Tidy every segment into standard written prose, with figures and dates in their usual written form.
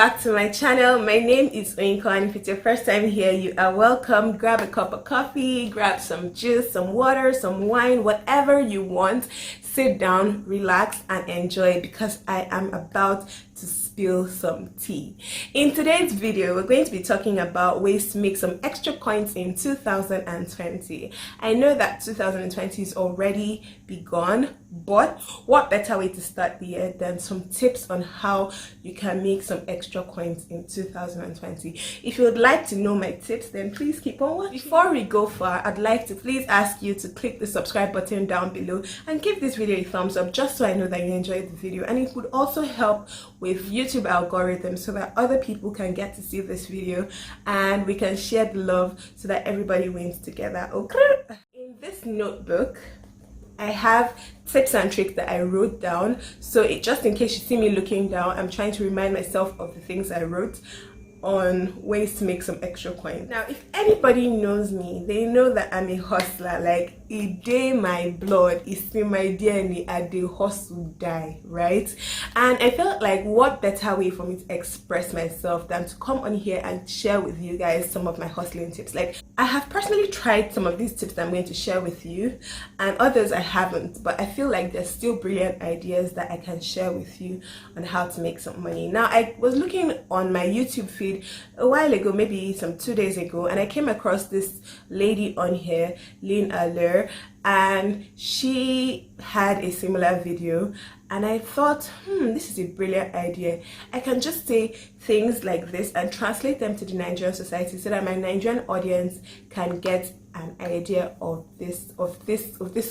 back to my channel. My name is Oyinka, and if it's your first time here, you are welcome. Grab a cup of coffee, grab some juice, some water, some wine, whatever you want. Sit down, relax, and enjoy, because I am about to spill some tea. In today's video, we're going to be talking about ways to make some extra coins in 2020. I know that 2020 is already begun, but what better way to start the year than some tips on how you can make some extra coins in 2020. If you would like to know my tips, then please keep on watching. Before we go far, I'd like to please ask you to click the subscribe button down below and give this video a thumbs up, just so I know that you enjoyed the video, and it would also help with YouTube algorithm so that other people can get to see this video and we can share the love so that everybody wins together. Okay, in this notebook I have tips and tricks that I wrote down, so just in case you see me looking down, I'm trying to remind myself of the things I wrote on ways to make some extra coins. Now, if anybody knows me, they know that I'm a hustler. Like, a day my blood is in my DNA, a day hustle die, right? And I felt like what better way for me to express myself than to come on here and share with you guys some of my hustling tips. Like, I have personally tried some of these tips that I'm going to share with you, and others I haven't, but I feel like there's still brilliant ideas that I can share with you on how to make some money. Now, I was looking on my YouTube feed a while ago, maybe some 2 days ago, and I came across this lady on here, Lynn Aller, and she had a similar video, and I thought, this is a brilliant idea. I can just say things like this and translate them to the Nigerian society so that my Nigerian audience can get an idea of this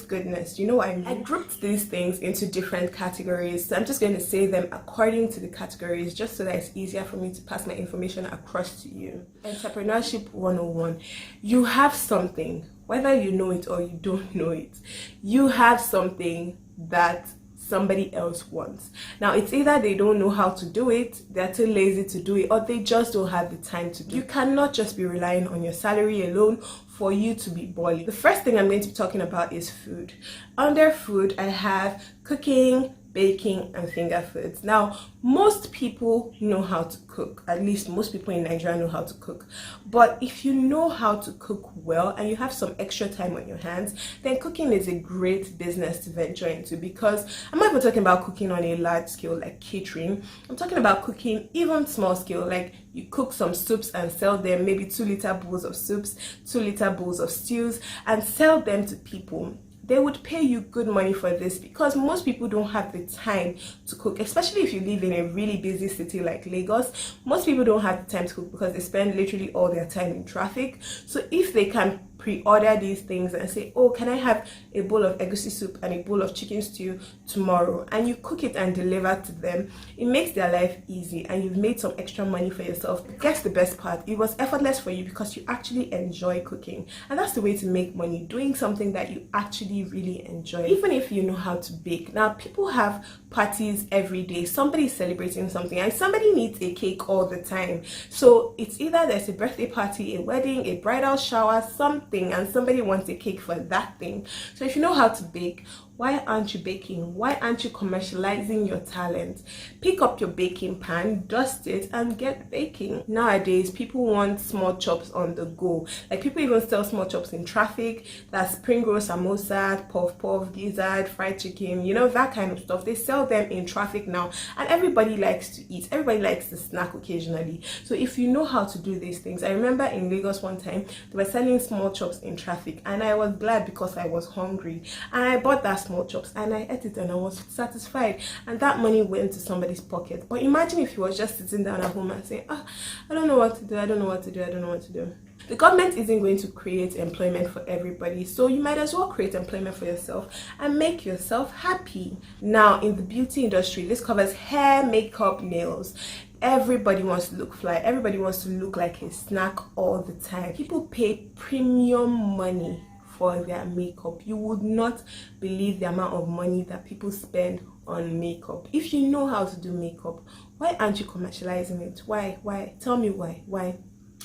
goodness. You know what I mean? I grouped these things into different categories, so I'm just going to say them according to the categories, just so that it's easier for me to pass my information across to you. Entrepreneurship 101. You have something, whether you know it or you don't know it, you have something that somebody else wants. Now, it's either they don't know how to do it, they're too lazy to do it, or they just don't have the time to do it. You cannot just be relying on your salary alone for you to be balling. The first thing I'm going to be talking about is food. Under food, I have cooking, baking, and finger foods. Now, most people know how to cook. At least most people in Nigeria know how to cook. But if you know how to cook well and you have some extra time on your hands, then cooking is a great business to venture into, because I'm not even talking about cooking on a large scale like catering. I'm talking about cooking even small scale, like you cook some soups and sell them, maybe 2-liter bowls of soups, 2-liter bowls of stews, and sell them to people. They would pay you good money for this, because most people don't have the time to cook, especially if you live in a really busy city like Lagos. Most people don't have the time to cook because they spend literally all their time in traffic. So if they can pre-order these things and say, oh, can I have a bowl of egusi soup and a bowl of chicken stew tomorrow, and you cook it and deliver to them, it makes their life easy and you've made some extra money for yourself. Guess the best part, it was effortless for you because you actually enjoy cooking, and that's the way to make money, doing something that you actually really enjoy, even if you know how to bake. Now, people have parties every day, somebody's celebrating something, and somebody needs a cake all the time. So it's either there's a birthday party, a wedding, a bridal shower, something, and somebody wants a cake for that thing. So if you know how to bake, why aren't you baking? Why aren't you commercializing your talent? Pick up your baking pan, dust it, and get baking. Nowadays, people want small chops on the go. Like, people even sell small chops in traffic. That's spring roll, samosa, puff puff, gizzard, fried chicken, you know, that kind of stuff. They sell them in traffic now, and everybody likes to eat. Everybody likes to snack occasionally. So if you know how to do these things, I remember in Lagos one time, they were selling small chops in traffic, and I was glad because I was hungry, and I bought that small chops and I ate it and I was satisfied, and that money went to somebody's pocket. But imagine if you was just sitting down at home and saying, I don't know what to do, I don't know what to do, I don't know what to do. The government isn't going to create employment for everybody, so you might as well create employment for yourself and make yourself happy. Now, in the beauty industry, this covers hair, makeup, nails. Everybody wants to look fly. Everybody wants to look like a snack all the time. People pay premium money for their makeup. You would not believe the amount of money that people spend on makeup. If you know how to do makeup, why aren't you commercializing it? Why? Tell me why.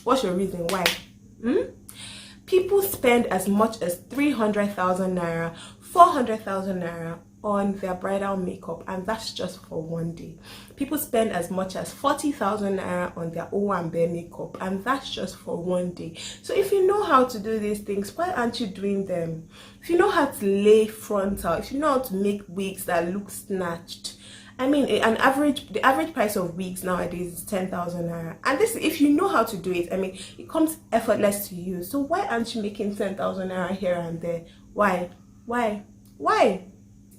What's your reason? Why? People spend as much as 300,000 naira, 400,000 naira on their bridal makeup, and that's just for one day. People spend as much as 40,000 naira on their owambe makeup, and that's just for one day. So if you know how to do these things, why aren't you doing them? If you know how to lay frontal, if you know how to make wigs that look snatched, I mean, the average price of wigs nowadays is 10,000 naira, and this, if you know how to do it, I mean, it comes effortless to you. So why aren't you making 10,000 naira here and there? Why?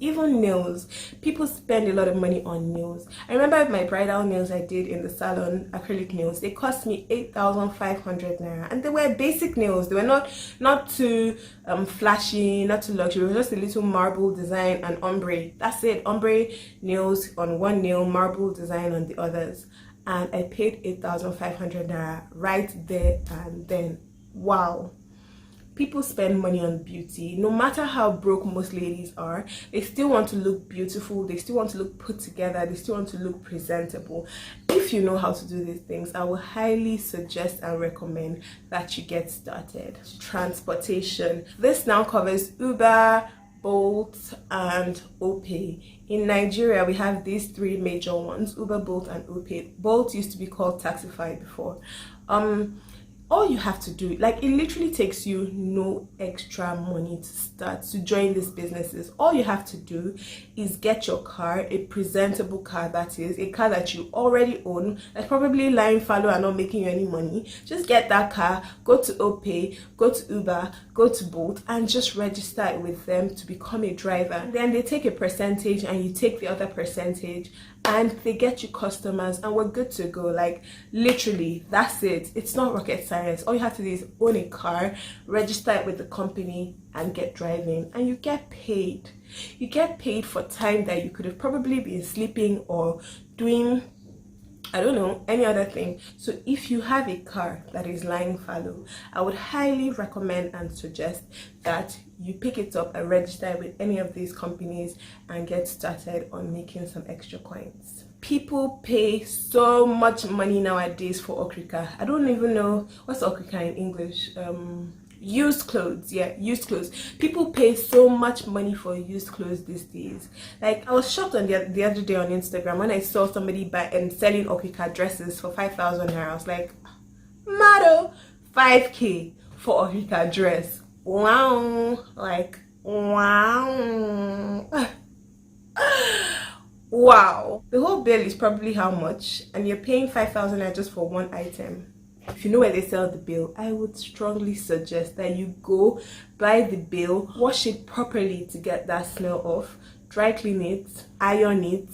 Even nails, people spend a lot of money on nails. I remember my bridal nails I did in the salon, acrylic nails, they cost me 8,500 naira, and they were basic nails. They were not too flashy, not too luxury. It was just a little marble design and ombre. That's it, ombre nails on one nail, marble design on the others, and I paid 8,500 naira right there and then. Wow. People spend money on beauty. No matter how broke most ladies are, they still want to look beautiful, they still want to look put together, they still want to look presentable. If you know how to do these things, I will highly suggest and recommend that you get started. Transportation. This now covers Uber, Bolt, and Opay. In Nigeria, we have these three major ones: Uber, Bolt, and Opay. Bolt used to be called Taxify before. All you have to do, like, it literally takes you no extra money to start, to join these businesses. All you have to do is get your car, a presentable car, that is a car that you already own, that's probably lying fallow and not making you any money. Just get that car, go to Opay, go to Uber, go to Bolt, and just register it with them to become a driver. And then they take a percentage and you take the other percentage, and they get you customers, and we're good to go. Like, literally, that's it. It's not rocket science. All you have to do is own a car, register it with the company, and get driving, and you get paid. You get paid for time that you could have probably been sleeping or doing, I don't know, any other thing. So if you have a car that is lying fallow, I would highly recommend and suggest that you pick it up and register with any of these companies and get started on making some extra coins. People pay so much money nowadays for okrika. I don't even know what's okrika in English. Used clothes. Yeah, used clothes. People pay so much money for used clothes these days. Like, I was shocked on the other day on Instagram when I saw somebody buy and selling okrika dresses for 5,000 naira. I was like, mado, 5k for okrika dress. Wow. Like, wow. Wow. The whole bill is probably how much, and you're paying 5,000 naira just for one item. If you know where they sell the bill, I would strongly suggest that you go buy the bill, wash it properly to get that smell off, dry clean it, iron it,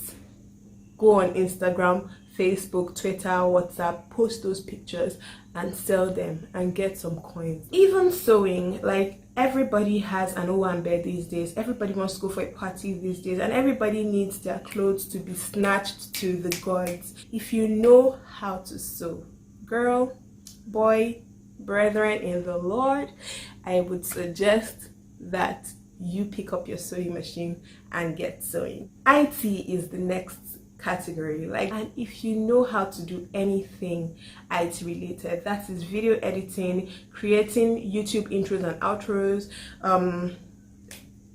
go on Instagram, Facebook, Twitter, WhatsApp, post those pictures and sell them and get some coins. Even sewing, like, everybody has an owambe these days. Everybody wants to go for a party these days, and everybody needs their clothes to be snatched to the gods. If you know how to sew, girl, boy, brethren in the Lord, I would suggest that you pick up your sewing machine and get sewing. IT is the next category. Like, and if you know how to do anything IT related, that is video editing, creating YouTube intros and outros,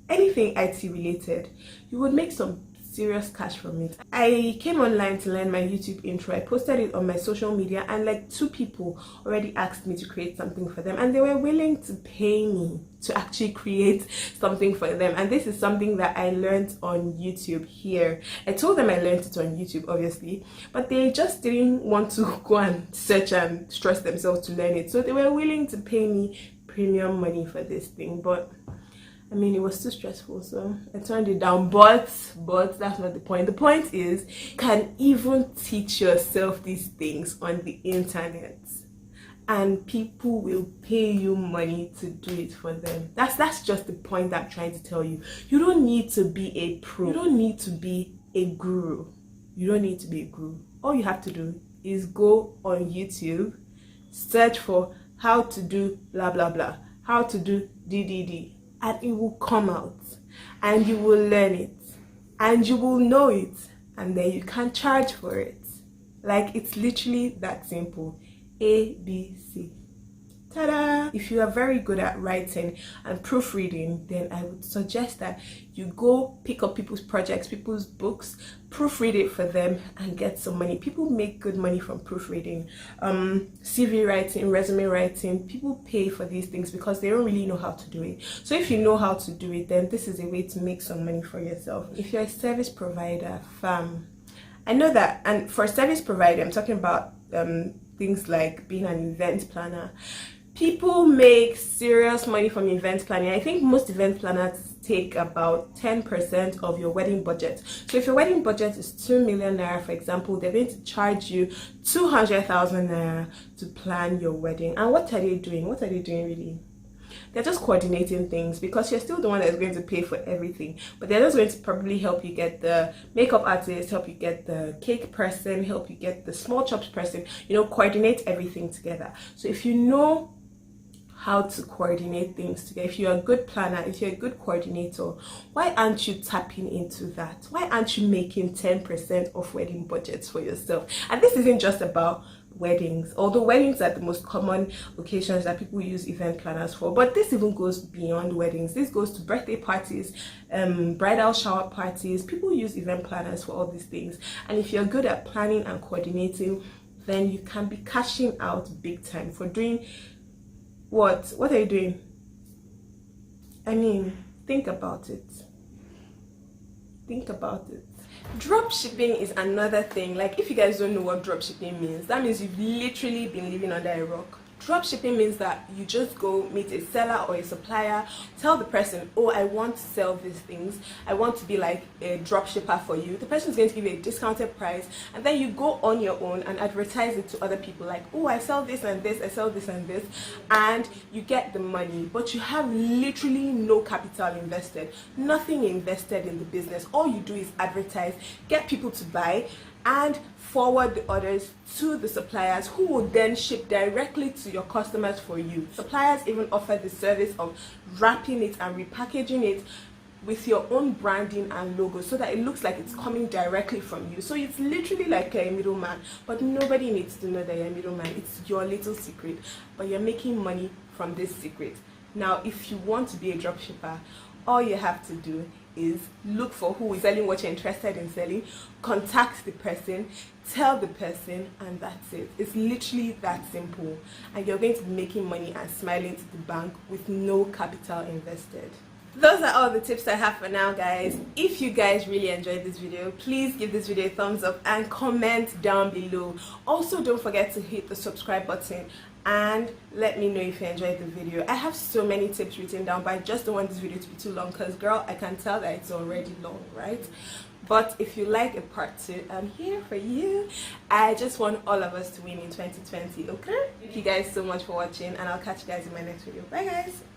anything IT related, you would make some serious cash from it. I came online to learn my YouTube intro. I posted it on my social media, and like 2 people already asked me to create something for them, and they were willing to pay me to actually create something for them. And this is something that I learned on YouTube here. I told them I learned it on YouTube, obviously, but they just didn't want to go and search and stress themselves to learn it, so they were willing to pay me premium money for this thing. But I mean, it was too stressful, so I turned it down. But that's not the point. The point is, you can even teach yourself these things on the internet, and people will pay you money to do it for them. That's just the point I'm trying to tell you. You don't need to be a pro. You don't need to be a guru. You don't need to be a guru. All you have to do is go on YouTube, search for how to do blah blah blah, how to do DDD, and it will come out, and you will learn it, and you will know it, and then you can charge for it. Like, it's literally that simple. ABC. Ta-da! If you are very good at writing and proofreading, then I would suggest that you go pick up people's projects, people's books, proofread it for them and get some money. People make good money from proofreading. CV writing, resume writing, people pay for these things because they don't really know how to do it. So if you know how to do it, then this is a way to make some money for yourself. If you're a service provider, I know that, and for a service provider, I'm talking about things like being an event planner. People make serious money from event planning. I think most event planners take about 10% of your wedding budget. So if your wedding budget is 2 million naira, for example, they're going to charge you 200,000 naira to plan your wedding. And what are they doing? What are they doing really? They're just coordinating things, because you're still the one that's going to pay for everything, but they're just going to probably help you get the makeup artist, help you get the cake person, help you get the small chops person, coordinate everything together. So if you know how to coordinate things together, if you're a good planner, if you're a good coordinator, why aren't you tapping into that? Why aren't you making 10% of wedding budgets for yourself? And this isn't just about weddings, although weddings are the most common occasions that people use event planners for, but this even goes beyond weddings. This goes to birthday parties, bridal shower parties. People use event planners for all these things, and if you're good at planning and coordinating, then you can be cashing out big time for doing what are you doing? I mean, think about it. Dropshipping is another thing. Like, if you guys don't know what dropshipping means, that means you've literally been living under a rock. Dropshipping means that you just go meet a seller or a supplier, tell the person, oh, I want to sell these things, I want to be like a dropshipper for you. The person is going to give you a discounted price, and then you go on your own and advertise it to other people, like, oh, I sell this and this, I sell this and this, and you get the money, but you have literally no capital invested, nothing invested in the business. All you do is advertise, get people to buy, and forward the orders to the suppliers, who will then ship directly to your customers for you. Suppliers even offer the service of wrapping it and repackaging it with your own branding and logo, so that it looks like it's coming directly from you. So it's literally like a middleman, but nobody needs to know that you're a middleman. It's your little secret, but you're making money from this secret. Now, if you want to be a dropshipper, all you have to do is look for who is selling what you're interested in selling, contact the person, tell the person, and that's it. It's literally that simple, and you're going to be making money and smiling to the bank with no capital invested. Those are all the tips I have for now, guys. If you guys really enjoyed this video, please give this video a thumbs up and comment down below. Also, don't forget to hit the subscribe button and let me know if you enjoyed the video. I have so many tips written down, but I just don't want this video to be too long, because girl, I can tell that it's already long, right? But if you like a part 2, I'm here for you. I just want all of us to win in 2020, okay? Thank you guys so much for watching, and I'll catch you guys in my next video. Bye, guys.